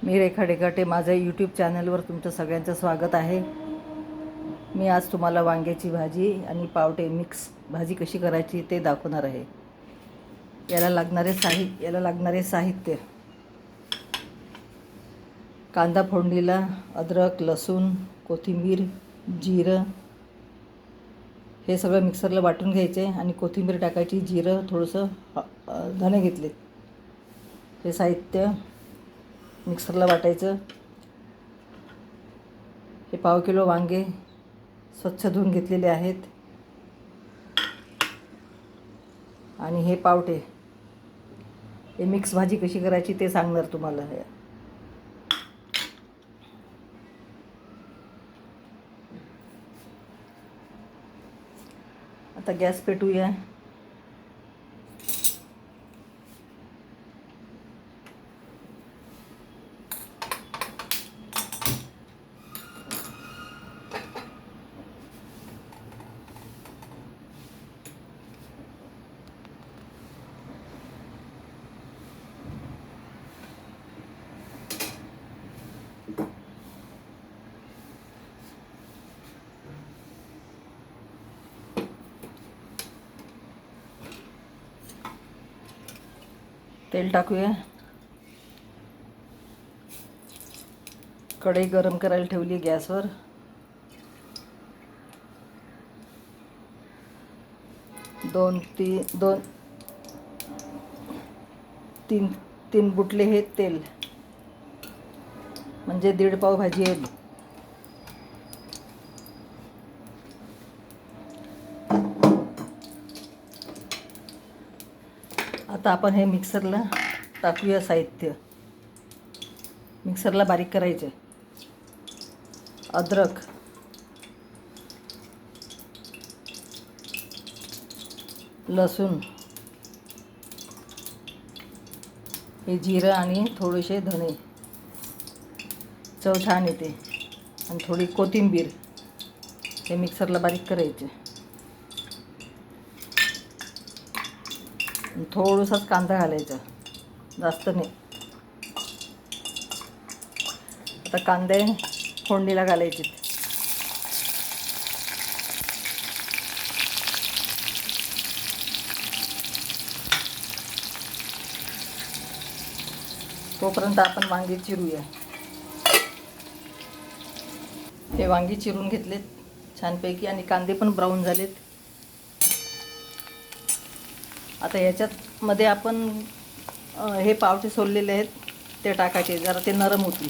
मी रेखा डेकाटे, माझ्या यूट्यूब चॅनलवर तुमचं सगळ्यांचं स्वागत आहे. मी आज तुम्हाला वांग्याची भाजी आणि पावटे मिक्स भाजी कशी करायची ते दाखवणार आहे. याला लागणारे साहित्य: कांदा फोडणीला, अद्रक, लसूण, कोथिंबीर, जिरं हे सगळं मिक्सरला वाटून घ्यायचे आणि कोथिंबीर टाकायची, जिरं, थोडंसं धणे घेतले. हे साहित्य मिक्सरला वाटायचं. हे पाव किलो वांगे स्वच्छ धुवून घेतलेले आहेत आणि हे पावटे. हे मिक्स भाजी कशी करायची ते सांगणार तुम्हाला. आता गॅस पेटवूया. तेल टाकूया. कढई गरम करायला ठेवली गॅसवर. तीन बुटले हे तेल, म्हणजे 1.5 पाव भाजी आहे. आता आपण हे मिक्सरला टाकूया. साहित्य मिक्सरला बारीक करायचे: अद्रक, लसूण, हे जिरं आणि थोडेसे धणे, चव छान येते. आणि थोडी कोथिंबीर, हे मिक्सरला बारीक करायचे. थोडासाच कांदा घालायचा, जास्त नाही. आता कांदे फोडणीला घालायचे. तोपर्यंत आपण वांगी चिरूया. हे वांगी चिरून घेतलेत छानपैकी आणि कांदे पण ब्राऊन झालेत. आता याच्यामध्ये आपण हे पावटे सोललेले आहेत ते टाकायचे, जरा ते नरम होतील.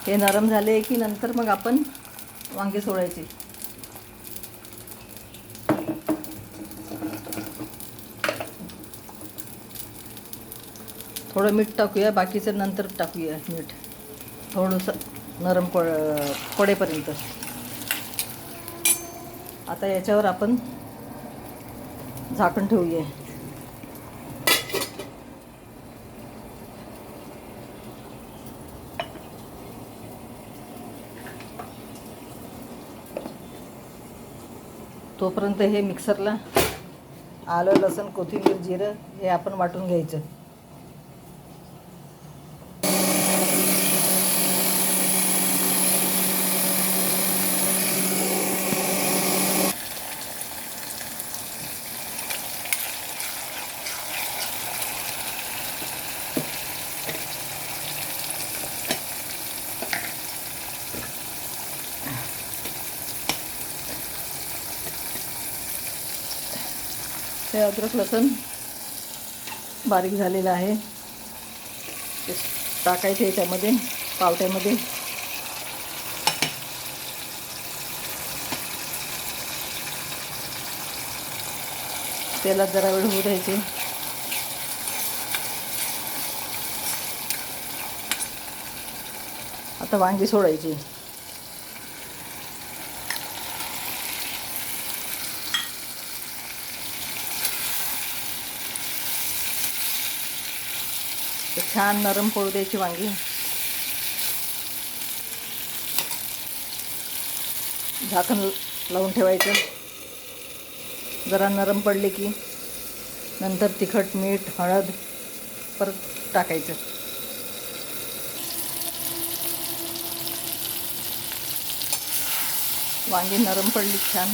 हे नरम झाले की नंतर मग आपण वांगे सोडायचे. थोडं मीठ टाकूया, बाकीचं नंतर टाकूया. मीठ थोडंसं नरम पडेपर्यंत. आता याच्यावर आपण झाकण ठेवूया. तोपर्यंत हे मिक्सरला आलं, लसूण, कोथिंबीर, जिरं हे आपण वाटून घ्यायचं. हे अद्रक लसूण बारीक झालेलं आहे, ते टाकायचे याच्यामध्ये, पावट्यामध्ये. तेलात जरा वेळ होऊ द्यायचे. आता वांगी सोडायची. छान नरम पडू द्यायची वांगी. झाकण लावून ठेवायचं. जरा नरम पडले की नंतर तिखट, मीठ, हळद परत टाकायचं. वांगी नरम पडली छान.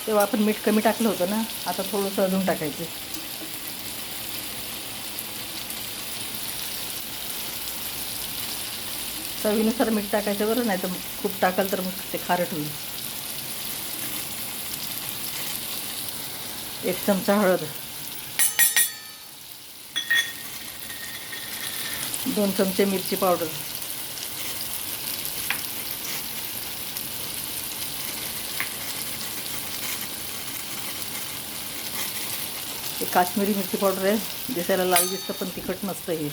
तेव्हा आपण मीठ कमी टाकलं होतं ना, आता थोडंसं अजून टाकायचं. चवीनुसार मीठ टाकायचं बरं, नाही तर खूप टाकाल तर मग ते खारट होईल. 1 चमचा हळद, 2 चमचे मिरची पावडर, 1 काश्मीरी मिरची पावडर आहे. दिसायला लाल दिसतं पण तिखट नसतं हे.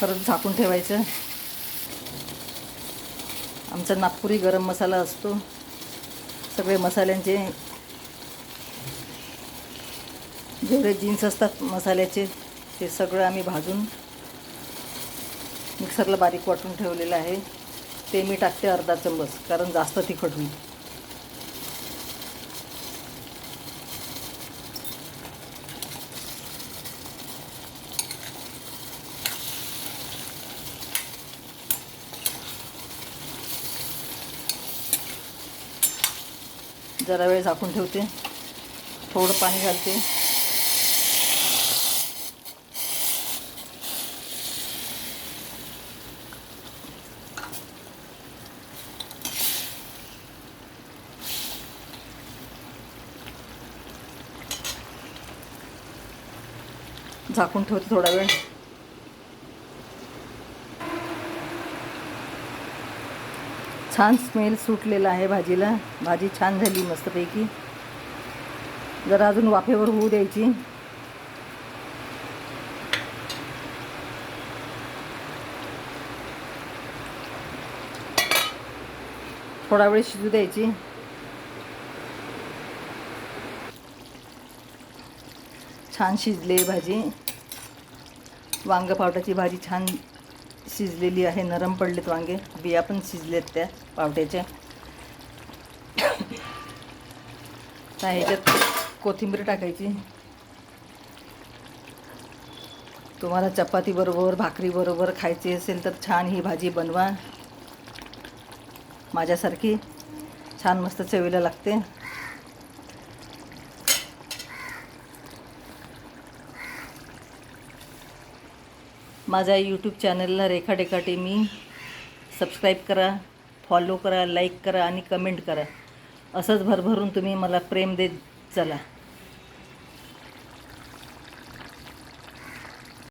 परत झाकून ठेवायचं. आमचा नागपुरी गरम मसाला असतो. सगळे मसाल्यांचे जेवढे जीन्स असतात मसाल्याचे ते सगळं आम्ही भाजून मिक्सरला बारीक वाटून ठेवलेलं आहे. ते मी टाकते अर्धा चम्मच, कारण जास्त तिखट होईल. जरा वेळ झाकून ठेवते. थोडं पाणी घालते. झाकून ठेवते थोडा वेळ. छान स्मेल सुटलेला आहे भाजीला. भाजी छान झाली मस्तपैकी. जरा अजून वाफेवर होऊ द्यायची. थोडा वेळ शिजू द्यायची. छान शिजली भाजी. वांग पावट्याची भाजी छान शिजलेली आहे. नरम पडलेत वांगे, बिया पण शिजलेत त्या पावट्याच्या. तर ह्याच्यात कोथिंबीर टाकायची. तुम्हाला चपाती बरोबर, भाकरी बरोबर खायची असेल तर छान ही भाजी बनवा. माझ्यासारखी छान मस्त चवीला लागते. माझ्या यूट्यूब चॅनलला रेखा डेकाटे मी सबस्क्राईब करा, फॉलो करा, लाईक करा आणि कमेंट करा. असंच भरभरून तुम्ही मला प्रेम देत चला.